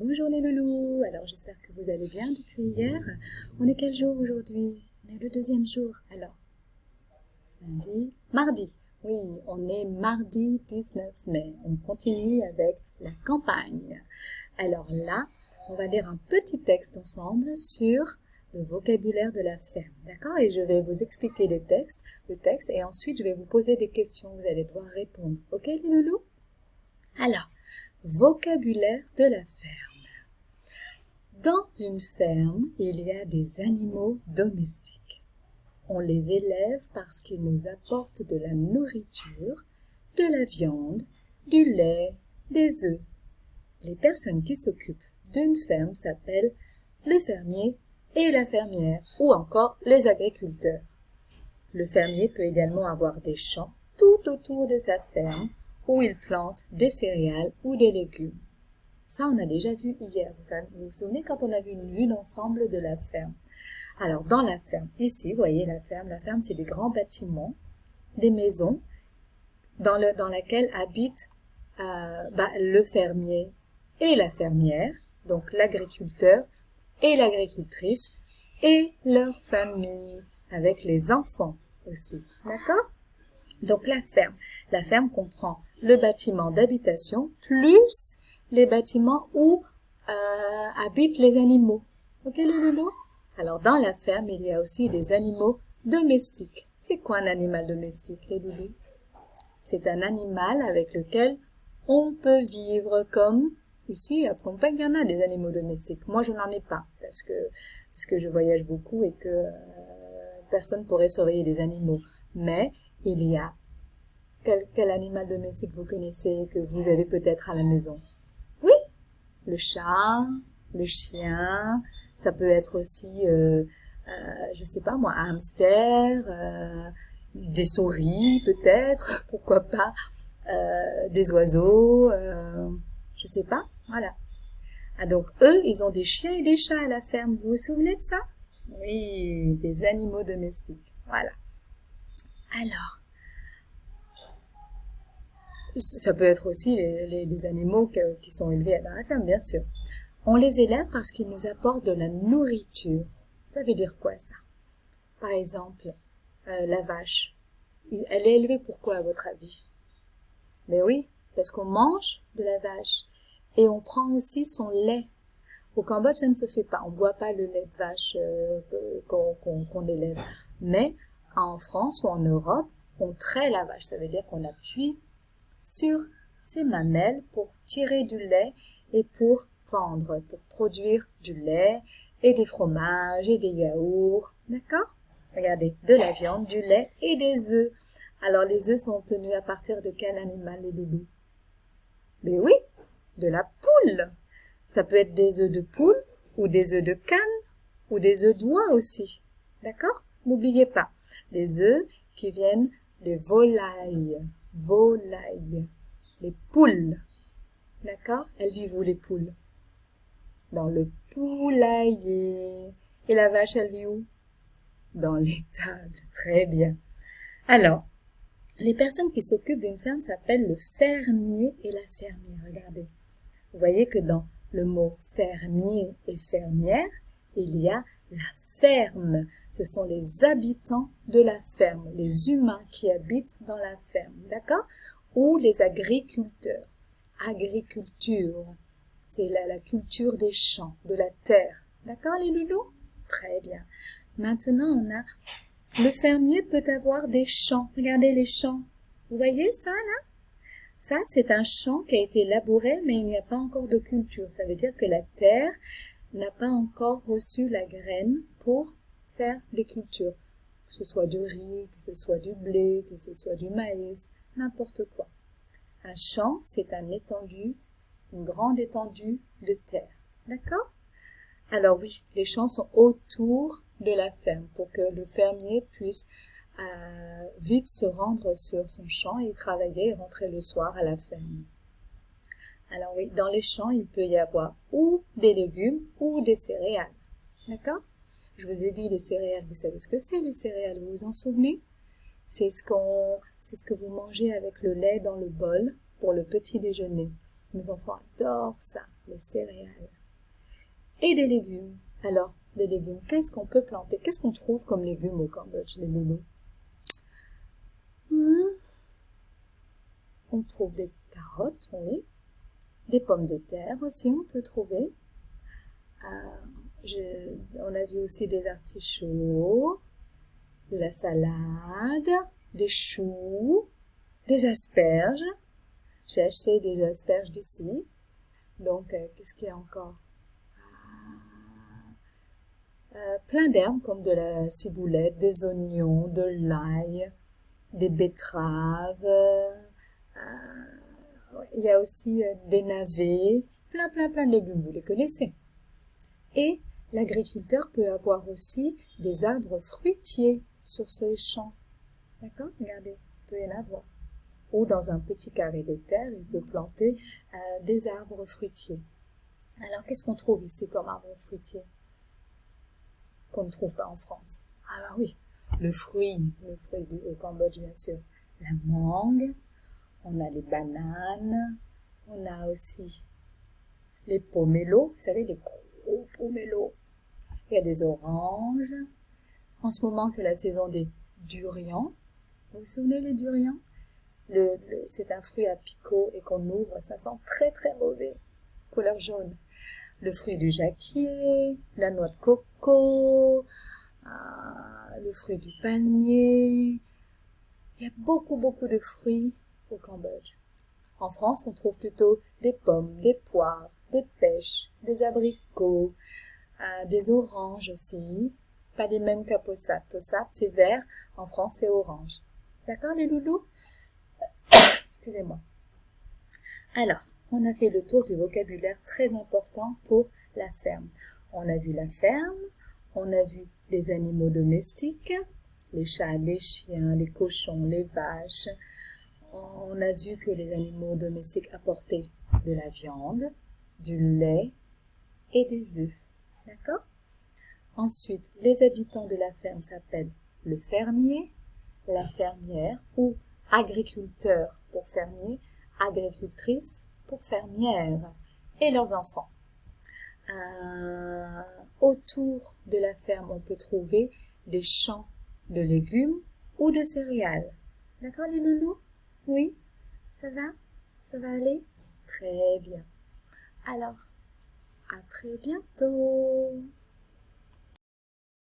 Bonjour les loulous, alors j'espère que vous allez bien depuis hier. On est quel jour aujourd'hui? On est le deuxième jour, alors lundi, mardi. Oui, on est mardi 19 mai, on continue avec la campagne. Alors là, on va lire un petit texte ensemble sur le vocabulaire de la ferme, d'accord? Et je vais vous expliquer le texte, et ensuite je vais vous poser des questions, vous allez devoir répondre. Ok les loulous? Alors, vocabulaire de la ferme. Dans une ferme, il y a des animaux domestiques. On les élève parce qu'ils nous apportent de la nourriture, de la viande, du lait, des œufs. Les personnes qui s'occupent d'une ferme s'appellent le fermier et la fermière, ou encore les agriculteurs. Le fermier peut également avoir des champs tout autour de sa ferme où il plante des céréales ou des légumes. Ça, on a déjà vu hier. Vous vous souvenez quand on a vu une vue d'ensemble de la ferme? Alors, dans la ferme, ici, vous voyez la ferme. La ferme, c'est des grands bâtiments, des maisons dans laquelle habitent le fermier et la fermière, donc l'agriculteur et l'agricultrice et leur famille, avec les enfants aussi. D'accord? Donc, la ferme comprend le bâtiment d'habitation plus les bâtiments où habitent les animaux. Ok les loulous? Alors dans la ferme, il y a aussi des animaux domestiques. C'est quoi un animal domestique les loulous? C'est un animal avec lequel on peut vivre comme ici à Phnom Penh, il y en a des animaux domestiques. Moi je n'en ai pas parce que je voyage beaucoup et que personne pourrait surveiller les animaux. Mais il y a quel animal domestique vous connaissez que vous avez peut-être à la maison? Le chat, le chien, ça peut être aussi, je sais pas moi, un hamster, des souris peut-être, pourquoi pas, des oiseaux, je sais pas, voilà. Ah, donc eux, ils ont des chiens et des chats à la ferme, vous vous souvenez de ça? Oui, des animaux domestiques, voilà. Alors, ça peut être aussi les animaux qui sont élevés dans la ferme, bien sûr. On les élève parce qu'ils nous apportent de la nourriture. Ça veut dire quoi ça? Par exemple, la vache. Elle est élevée pourquoi à votre avis? Ben oui, parce qu'on mange de la vache. Et on prend aussi son lait. Au Cambodge, ça ne se fait pas. On ne boit pas le lait de vache qu'on élève. Mais en France ou en Europe, on traite la vache. Ça veut dire qu'on appuie sur ses mamelles pour tirer du lait et pour vendre, pour produire du lait et des fromages et des yaourts, d'accord? Regardez, de la viande, du lait et des œufs. Alors les œufs sont obtenus à partir de quel animal les loulous? Mais oui, de la poule. Ça peut être des œufs de poule ou des œufs de cane ou des œufs d'oie aussi, d'accord? N'oubliez pas, les œufs qui viennent des volailles, les poules, d'accord? Elles vivent où les poules? Dans le poulailler. Et la vache, elle vit où? Dans l'étable. Très bien. Alors, les personnes qui s'occupent d'une ferme s'appellent le fermier et la fermière. Regardez. Vous voyez que dans le mot fermier et fermière, il y a la ferme. Ce sont les habitants de la ferme, les humains qui habitent dans la ferme. D'accord? Ou les agriculteurs. Agriculture. C'est la culture des champs, de la terre. D'accord les loulous? Très bien. Maintenant, on a... Le fermier peut avoir des champs. Regardez les champs. Vous voyez ça là? Ça, c'est un champ qui a été labouré, mais il n'y a pas encore de culture. Ça veut dire que la terre n'a pas encore reçu la graine pour faire des cultures. Que ce soit du riz, que ce soit du blé, que ce soit du maïs, n'importe quoi. Un champ, c'est une grande étendue de terre. D'accord? Alors oui, les champs sont autour de la ferme pour que le fermier puisse vite se rendre sur son champ et travailler et rentrer le soir à la ferme. Alors oui, dans les champs, il peut y avoir ou des légumes ou des céréales. D'accord? Je vous ai dit les céréales, vous savez ce que c'est les céréales, vous vous en souvenez? C'est ce que vous mangez avec le lait dans le bol pour le petit déjeuner. Mes enfants adorent ça, les céréales. Et des légumes. Alors, des légumes, qu'est-ce qu'on peut planter? Qu'est-ce qu'on trouve comme légumes au Cambodge, les loulous? On trouve des carottes, oui. Des pommes de terre aussi, on peut trouver. On a vu aussi des artichauts, de la salade, des choux, des asperges. J'ai acheté des asperges d'ici. Donc, qu'est-ce qu'il y a encore? Plein d'herbes comme de la ciboulette, des oignons, de l'ail, des betteraves. Il y a aussi des navets, plein de légumes, vous les connaissez. Et l'agriculteur peut avoir aussi des arbres fruitiers sur ses champs. D'accord? Regardez, il peut y en avoir. Ou dans un petit carré de terre, il peut planter des arbres fruitiers. Alors, qu'est-ce qu'on trouve ici comme arbre fruitier qu'on ne trouve pas en France? Ah bah oui, le fruit au Cambodge, bien sûr. La mangue, on a les bananes, on a aussi les pomelos, vous savez, les gros pomelos. Il y a les oranges. En ce moment, c'est la saison des durians. Vous vous souvenez les durians? C'est un fruit à picot et qu'on ouvre, ça sent très mauvais, couleur jaune. Le fruit du jacquier, la noix de coco, le fruit du palmier. Il y a beaucoup de fruits au Cambodge. En France, on trouve plutôt des pommes, des poires, des pêches, des abricots, des oranges aussi. Pas les mêmes qu'à Possat. Possat, c'est vert. En France, c'est orange. D'accord, les loulous? Excusez-moi. Alors, on a fait le tour du vocabulaire très important pour la ferme. On a vu la ferme, on a vu les animaux domestiques, les chats, les chiens, les cochons, les vaches. On a vu que les animaux domestiques apportaient de la viande, du lait et des œufs. D'accord? Ensuite, les habitants de la ferme s'appellent le fermier, la fermière ou agriculteur pour fermier, agricultrice pour fermière et leurs enfants. Autour de la ferme, on peut trouver des champs de légumes ou de céréales. D'accord les loulous? Oui? Ça va? Ça va aller? Très bien. Alors, à très bientôt!